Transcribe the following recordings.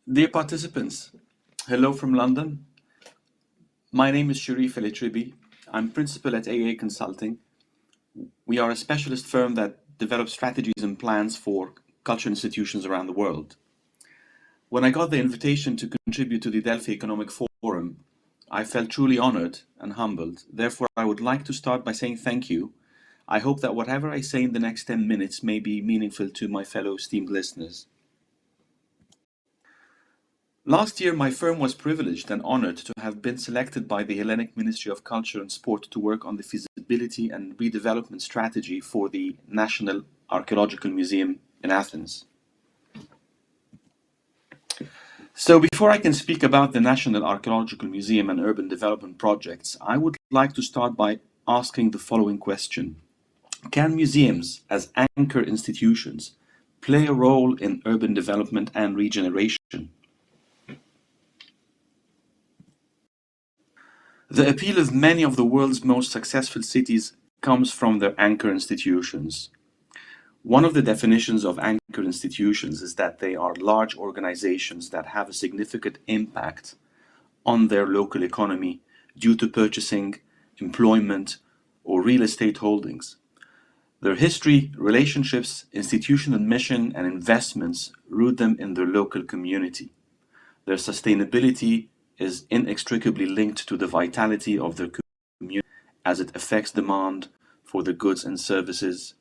Dear participants, hello from London. My name is Sherif El-Itriby. I'm principal at AA Consulting. We are a specialist firm that develops strategies and plans for cultural institutions around the world. When I got the invitation to contribute to the Delphi Economic Forum, I felt truly honored and humbled. Therefore, I would like to start by saying thank you. I hope that whatever I say in the next 10 minutes may be meaningful to my fellow esteemed listeners. Last year, my firm was privileged and honored to have been selected by the Hellenic Ministry of Culture and Sport to work on the feasibility and redevelopment strategy for the National Archaeological Museum in Athens. So before I can speak about the National Archaeological Museum and urban development projects, I would like to start by asking the following question. Can museums, as anchor institutions, play a role in urban development and regeneration? The appeal of many of the world's most successful cities comes from their anchor institutions. One of the definitions of anchor institutions is that they are large organizations that have a significant impact on their local economy due to purchasing, employment, or real estate holdings. Their history, relationships, institutional mission, and investments root them in their local community. Their sustainability is inextricably linked to the vitality of their community as it affects demand for the goods and services,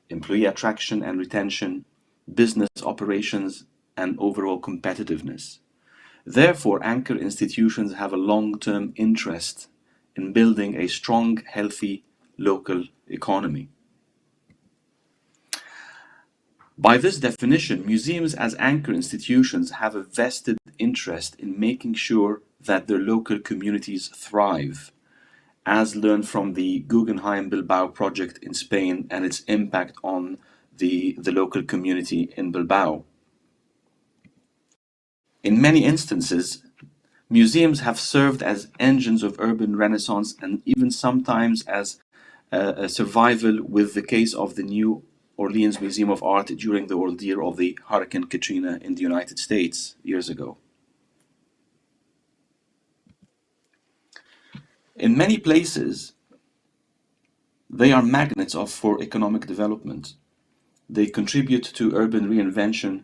employee attraction and retention, business operations, and overall competitiveness. Therefore, anchor institutions have a long-term interest in building a strong, healthy local economy. By this definition, museums as anchor institutions have a vested interest in making sure that their local communities thrive, as learned from the Guggenheim Bilbao project in Spain and its impact on the local community in Bilbao. In many instances, museums have served as engines of urban renaissance and even sometimes as a survival, with the case of the New Orleans Museum of Art during the ordeal of the Hurricane Katrina in the United States years ago. In many places, they are magnets for economic development. They contribute to urban reinvention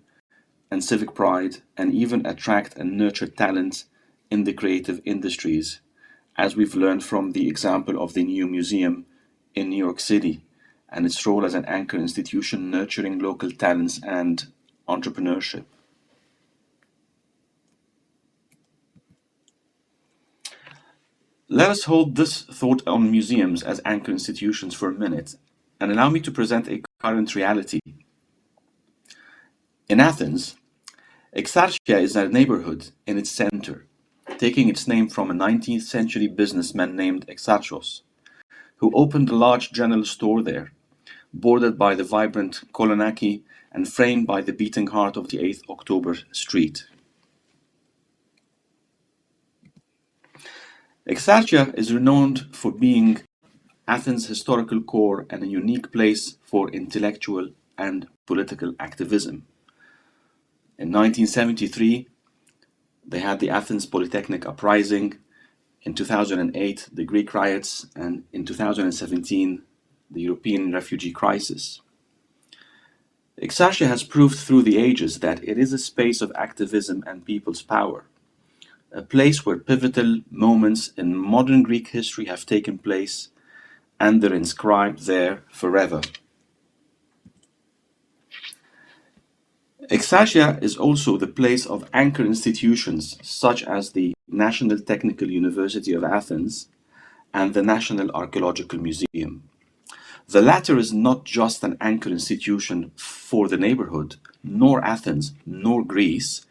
and civic pride, and even attract and nurture talent in the creative industries, as we've learned from the example of the new museum in New York City and its role as an anchor institution nurturing local talents and entrepreneurship. Let us hold this thought on museums as anchor institutions for a minute and allow me to present a current reality. In Athens, Exarchia is a neighborhood in its center, taking its name from a 19th century businessman named Exarchos, who opened a large general store there, bordered by the vibrant Kolonaki and framed by the beating heart of the 8th October street. Exarchia is renowned for being Athens' historical core and a unique place for intellectual and political activism. In 1973, they had the Athens Polytechnic Uprising, in 2008, the Greek riots, and in 2017, the European refugee crisis. Exarchia has proved through the ages that it is a space of activism and people's power, a place where pivotal moments in modern Greek history have taken place, and they're inscribed there forever. Exarchia is also the place of anchor institutions such as the National Technical University of Athens and the National Archaeological Museum. The latter is not just an anchor institution for the neighborhood, nor Athens, nor Greece.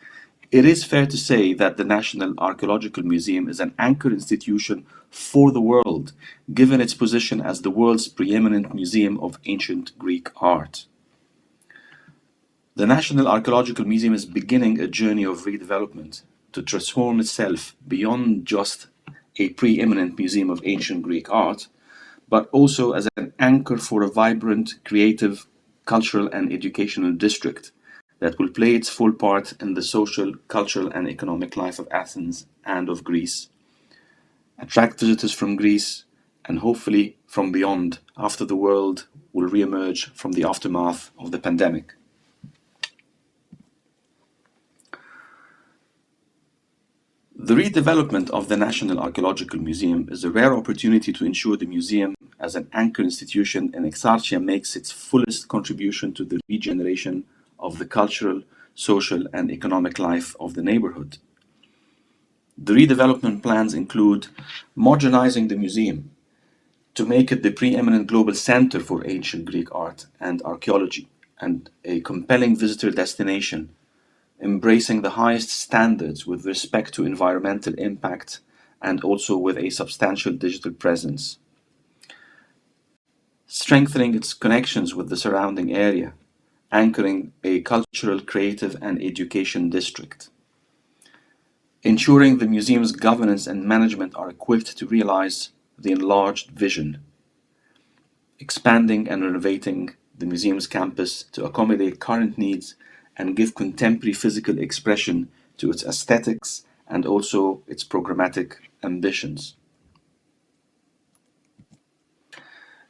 It is fair to say that the National Archaeological Museum is an anchor institution for the world, given its position as the world's preeminent museum of ancient Greek art. The National Archaeological Museum is beginning a journey of redevelopment to transform itself beyond just a preeminent museum of ancient Greek art, but also as an anchor for a vibrant, creative, cultural and educational district that will play its full part in the social, cultural, and economic life of Athens and of Greece, attract visitors from Greece and hopefully from beyond after the world will re-emerge from the aftermath of the pandemic. The redevelopment of the National Archaeological Museum is a rare opportunity to ensure the museum as an anchor institution in Exarchia makes its fullest contribution to the regeneration of the cultural, social, and economic life of the neighborhood. The redevelopment plans include modernizing the museum to make it the preeminent global center for ancient Greek art and archaeology and a compelling visitor destination, embracing the highest standards with respect to environmental impact and also with a substantial digital presence. Strengthening its connections with the surrounding area, anchoring a cultural, creative, and education district. Ensuring the museum's governance and management are equipped to realize the enlarged vision. Expanding and renovating the museum's campus to accommodate current needs and give contemporary physical expression to its aesthetics and also its programmatic ambitions.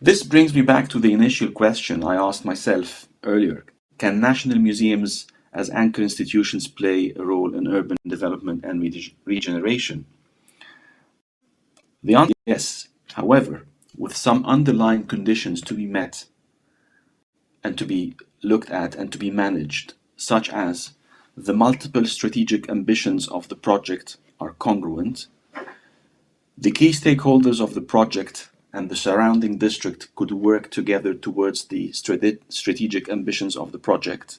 This brings me back to the initial question I asked myself earlier. Can national museums as anchor institutions play a role in urban development and regeneration? The answer is yes. However, with some underlying conditions to be met and to be looked at and to be managed, such as the multiple strategic ambitions of the project are congruent, the key stakeholders of the project and the surrounding district could work together towards the strategic ambitions of the project.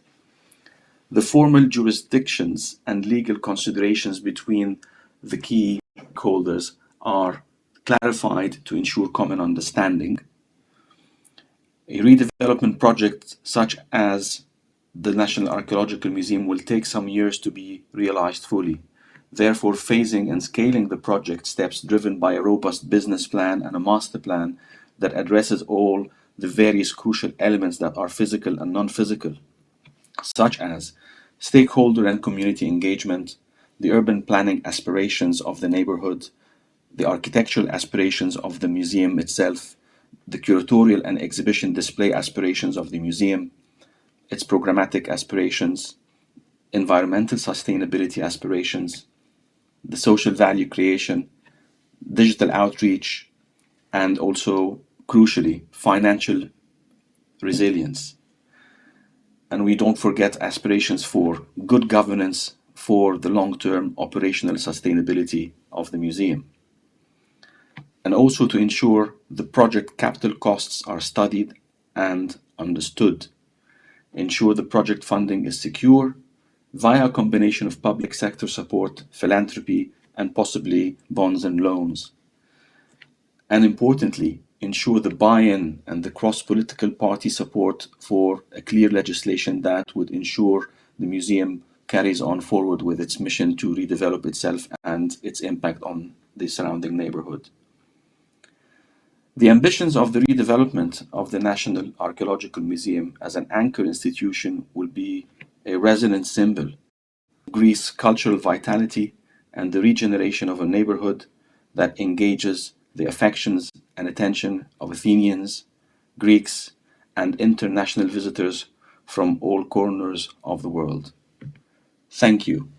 The formal jurisdictions and legal considerations between the key stakeholders are clarified to ensure common understanding. A redevelopment project such as the National Archaeological Museum will take some years to be realized fully. Therefore, phasing and scaling the project steps driven by a robust business plan and a master plan that addresses all the various crucial elements that are physical and non-physical, such as stakeholder and community engagement, the urban planning aspirations of the neighborhood, the architectural aspirations of the museum itself, the curatorial and exhibition display aspirations of the museum, its programmatic aspirations, environmental sustainability aspirations, the social value creation, digital outreach, and also, crucially, financial resilience. And we don't forget aspirations for good governance for the long-term operational sustainability of the museum. And also to ensure the project capital costs are studied and understood. Ensure the project funding is secure via a combination of public sector support, philanthropy, and possibly bonds and loans. And importantly, ensure the buy-in and the cross-political party support for a clear legislation that would ensure the museum carries on forward with its mission to redevelop itself and its impact on the surrounding neighborhood. The ambitions of the redevelopment of the National Archaeological Museum as an anchor institution will be a resonant symbol of Greece's cultural vitality and the regeneration of a neighborhood that engages the affections and attention of Athenians, Greeks, and international visitors from all corners of the world. Thank you.